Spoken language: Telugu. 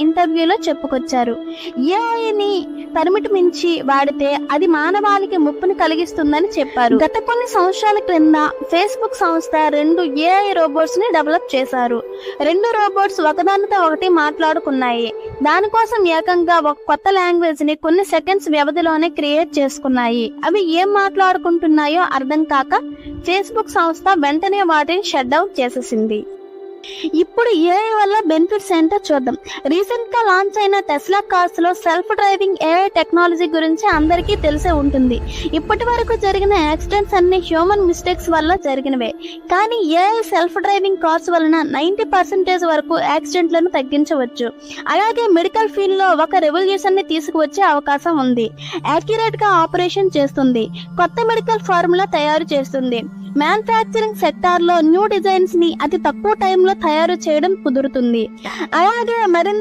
ఇంటర్వ్యూలో చెప్పుకొచ్చారు. ఏఐని పరిమితి మించి వాడితే అది మానవాళికి ముప్పును కలిగిస్తుందని చెప్పారు. గత కొన్ని సంవత్సరాల క్రింద ఫేస్బుక్ సంస్థ 2 ఏఐ రోబోట్స్ ని డెవలప్ చేశారు. 2 రోబోట్స్ ఒకదానితో ఒకటి మాట్లాడుకున్నాయి. దానికోసం ఏకంగా ఒక కొత్త లాంగ్వేజ్ ని కొన్ని సెకండ్స్ వ్యవధిలోనే క్రియేట్ చేసుకున్నాయి. అవి ఏం మాట్లాడుకుంటున్నాయో అర్థం కాక ఫేస్బుక్ సంస్థ వెంటనే వాటిని షట్ డౌన్ చేసేసింది. ఇప్పుడు ఏఐ వల్ల బెనిఫిట్స్ ఏంటో చూద్దాం. రీసెంట్ గా లాంచ్ అయిన టెస్లా కార్స్ లో సెల్ఫ్ డ్రైవింగ్ ఏఐ టెక్నాలజీ గురించి అందరికీ తెలిసే ఉంటుంది. ఇప్పటి వరకు జరిగిన యాక్సిడెంట్స్ అన్ని హ్యూమన్ మిస్టేక్స్ వల్ల జరిగినవే. కానీ ఏఐ సెల్ఫ్ డ్రైవింగ్ కార్స్ వలన 90% వరకు యాక్సిడెంట్లను తగ్గించవచ్చు. అలాగే మెడికల్ ఫీల్డ్ లో ఒక రెవల్యూషన్ ని తీసుకువచ్చే అవకాశం ఉంది. యాక్యురేట్ గా ఆపరేషన్ చేస్తుంది. కొత్త మెడికల్ ఫార్ములా తయారు చేస్తుంది. మ్యానుఫ్యాక్చరింగ్ సెక్టార్ లో న్యూ డిజైన్స్ ని అతి తక్కువ టైంలో తయారు చేయడం కుదురుతుంది. అలాగే మరింత